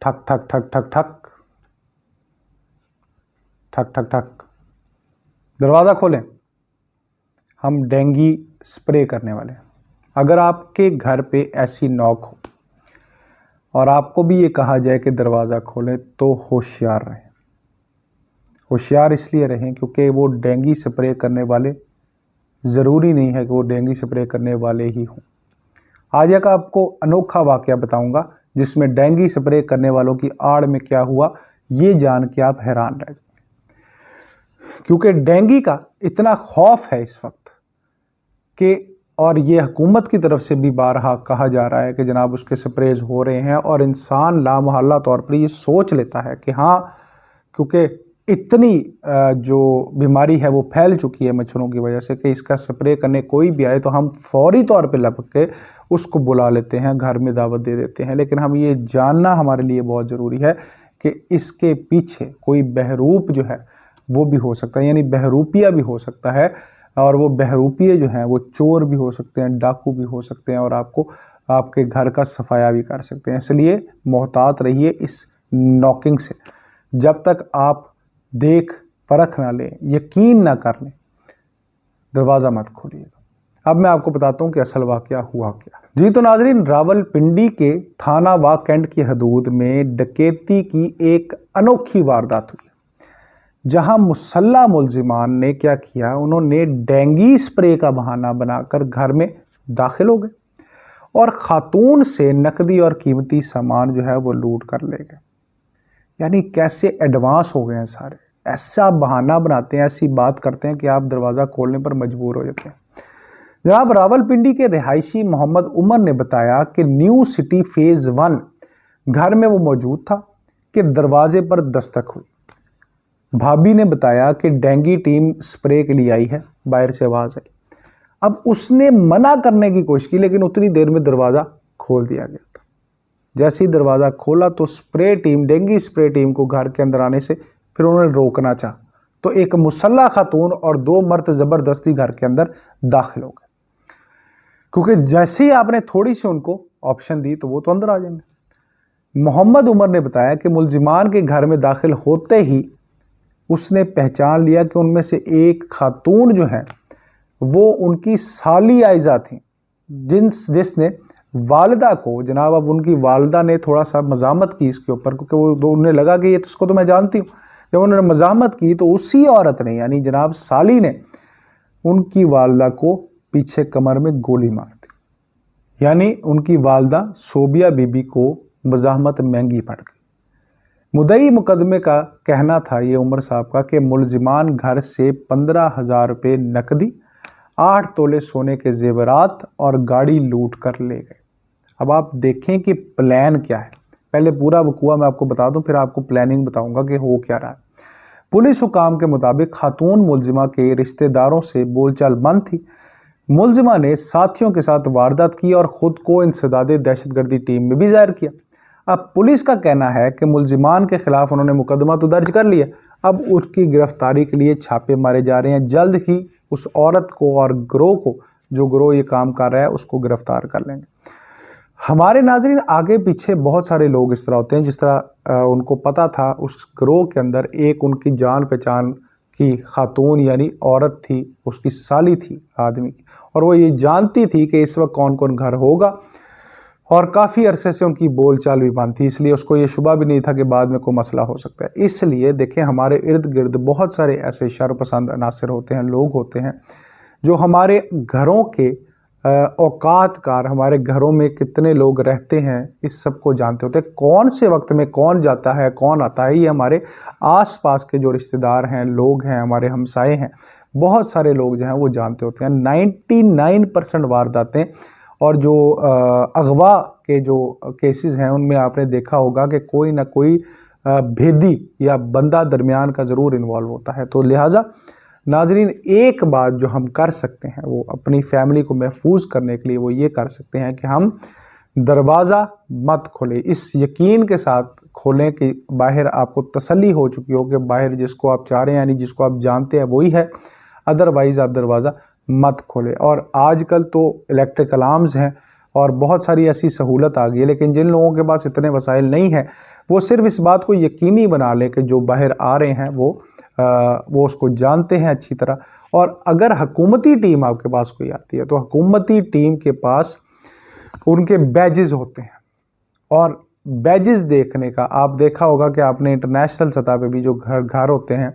ठक ठक ठक ठक ठक ठक ठक ठक। दरवाज़ा खोलें, हम डेंगू स्प्रे करने वाले हैं। अगर आपके घर पे ऐसी नॉक हो और आपको भी ये कहा जाए कि दरवाज़ा खोलें, तो होशियार रहें। होशियार इसलिए रहें क्योंकि वो डेंगू स्प्रे करने वाले ज़रूरी नहीं है कि वो डेंगू स्प्रे करने वाले ही हों। आज एक आपको अनोखा वाक़या बताऊंगा जिसमें डेंगू स्प्रे करने वालों की आड़ में क्या हुआ, ये जान के आप हैरान रह जाएंगे। क्योंकि डेंगू का इतना खौफ है इस वक्त कि, और ये हुकूमत की तरफ से भी बारहा कहा जा रहा है कि जनाब उसके स्प्रेज हो रहे हैं, और इंसान लामहल्ला तौर पर ये सोच लेता है कि हाँ, क्योंकि इतनी जो बीमारी है वो फैल चुकी है मच्छरों की वजह से कि इसका स्प्रे करने कोई भी आए तो हम फौरी तौर पे लपक के उसको बुला लेते हैं, घर में दावत दे देते हैं। लेकिन हम ये जानना हमारे लिए बहुत ज़रूरी है कि इसके पीछे कोई बहरूप जो है वो भी हो सकता है, यानी बहरूपिया भी हो सकता है, और वो बहरूपिये जो हैं वो चोर भी हो सकते हैं, डाकू भी हो सकते हैं, और आपको आपके घर का सफाया भी कर सकते हैं। इसलिए मोहतात रहिए इस नॉकिंग से। जब तक आप देख परख ना लें, यकीन ना कर लें, दरवाज़ा मत खोलिएगा। अब मैं आपको बताता हूँ कि असल वाक़या हुआ क्या। जी तो नाज़रीन, रावलपिंडी के थाना वाह कैंट की हदूद में डकैती की एक अनोखी वारदात हुई, जहां मुसल्ला मुलजिमान ने क्या किया, उन्होंने डेंगू स्प्रे का बहाना बनाकर घर में दाखिल हो गए और ख़ातून से नकदी और कीमती सामान जो है वो लूट कर ले गए। यानी कैसे एडवांस हो गए हैं सारे, ऐसा बहाना बनाते हैं, ऐसी बात करते हैं कि आप दरवाज़ा खोलने पर मजबूर हो जाते हैं। जनाब रावलपिंडी के रिहायशी मोहम्मद उमर ने बताया कि न्यू सिटी फेज़ 1 घर में वो मौजूद था कि दरवाजे पर दस्तक हुई। भाभी ने बताया कि डेंगू टीम स्प्रे के लिए आई है, बाहर से आवाज़ आई। अब उसने मना करने की कोशिश की, लेकिन उतनी देर में दरवाज़ा खोल दिया गया था। जैसे ही दरवाज़ा खोला तो spray team, dengue spray team को घर के अंदर आने से फिर उन्होंने रोकना चाहा, तो एक मुसल्ला खातून और 2 मर्द ज़बरदस्ती घर के अंदर दाखिल हो गए, क्योंकि जैसे ही आपने थोड़ी सी उनको ऑप्शन दी तो वो तो अंदर आ जाएंगे। मोहम्मद उमर ने बताया कि मुलजिमान के घर में दाखिल होते ही उसने पहचान लिया कि उनमें से एक खातून जो है वो उनकी साली आयजा थी, जिसने वालिदा को, जनाब अब उनकी वालिदा ने थोड़ा सा मजामत की इसके ऊपर, क्योंकि वो उन्हें लगा कि ये तो उसको तो मैं जानती हूँ। जब उन्होंने मजामत की तो उसी औरत ने, यानी जनाब साली ने, उनकी वालिदा को पीछे कमर में गोली मार दी। यानी उनकी वालिदा सोबिया बीबी को मजामत महंगी पड़ गई। मुद्दई मुकदमे का कहना था ये उमर साहब का कि मुलजिमान घर से 15,000 रुपये नकदी, 8 तोले सोने के जेवरात और गाड़ी लूट कर ले गए। अब आप देखें कि प्लान क्या है। पहले पूरा वकूआ मैं आपको बता दूं, फिर आपको प्लानिंग बताऊंगा कि हो क्या रहा है। पुलिस हुकाम के मुताबिक खातून मुलजिमा के रिश्तेदारों से बोलचाल बंद थी। मुलजिमा ने साथियों के साथ वारदात की और ख़ुद को इंसदादे दहशतगर्दी टीम में भी ज़ाहिर किया। अब पुलिस का कहना है कि मुलजिमान के खिलाफ उन्होंने मुकदमा तो दर्ज कर लिया, अब उसकी गिरफ्तारी के लिए छापे मारे जा रहे हैं। जल्द ही उस औरत को और गिरोह को, जो गिरोह ये काम कर रहा है, उसको गिरफ्तार कर लेंगे। हमारे नाजरीन, आगे पीछे बहुत सारे लोग इस तरह होते हैं, जिस तरह उनको पता था उस गिरोह के अंदर एक उनकी जान पहचान की खातून यानी औरत थी, उसकी साली थी आदमी की, और वो ये जानती थी कि इस वक्त कौन कौन घर होगा, और काफ़ी अरसे से उनकी बोलचाल भी बंद थी, इसलिए उसको ये शुबा भी नहीं था कि बाद में कोई मसला हो सकता है। इसलिए देखें, हमारे इर्द गिर्द बहुत सारे ऐसे शरपसंद अनासर होते हैं, लोग होते हैं जो हमारे घरों के औकात कार, हमारे घरों में कितने लोग रहते हैं, इस सब को जानते होते हैं। कौन से वक्त में कौन जाता है, कौन आता है, ये हमारे आस पास के जो रिश्तेदार हैं, लोग हैं, हमारे हमसाए हैं, बहुत सारे लोग जो हैं वो जानते होते हैं। 99% वारदातें और जो अगवा के जो केसेस हैं उनमें आपने देखा होगा कि कोई ना कोई भेदी या बंदा दरमियान का ज़रूर इन्वॉल्व होता है। तो लिहाजा नाजरीन, एक बात जो हम कर सकते हैं वो अपनी फैमिली को महफूज करने के लिए वो ये कर सकते हैं कि हम दरवाज़ा मत खोलें, इस यकीन के साथ खोलें कि बाहर आपको तसल्ली हो चुकी हो कि बाहर जिसको आप चाह रहे हैं, यानी जिसको आप जानते हैं वही है, अदरवाइज़ आप दरवाज़ा मत खोलें। और आजकल तो इलेक्ट्रिक अलार्म्स हैं اور بہت ساری ایسی سہولت آ گئی ہے، لیکن جن لوگوں کے پاس اتنے وسائل نہیں ہیں وہ صرف اس بات کو یقینی بنا لیں کہ جو باہر آ رہے ہیں وہ اس کو جانتے ہیں اچھی طرح. اور اگر حکومتی ٹیم آپ کے پاس کوئی آتی ہے تو حکومتی ٹیم کے پاس ان کے بیجز ہوتے ہیں، اور بیجز دیکھنے کا آپ دیکھا ہوگا کہ آپ نے انٹرنیشنل سطح پہ بھی جو گھر ہوتے ہیں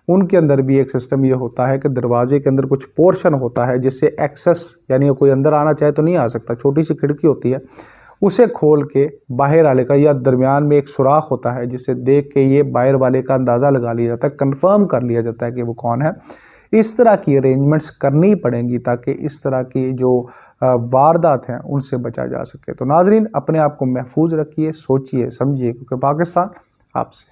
ان کے اندر بھی ایک سسٹم یہ ہوتا ہے کہ دروازے کے اندر کچھ پورشن ہوتا ہے جس سے ایکسس، یعنی کوئی اندر آنا چاہے تو نہیں آ سکتا، چھوٹی سی کھڑکی ہوتی ہے، اسے کھول کے باہر والے کا، یا درمیان میں ایک سوراخ ہوتا ہے جسے دیکھ کے یہ باہر والے کا اندازہ لگا لیا جاتا ہے، کنفرم کر لیا جاتا ہے کہ وہ کون ہے. اس طرح کی ارینجمنٹس کرنی پڑیں گی تاکہ اس طرح کی جو واردات ہیں ان سے بچا جا سکے. تو ناظرین، اپنے آپ کو محفوظ رکھیے، سوچیے سمجھیے، کیونکہ پاکستان آپ سے.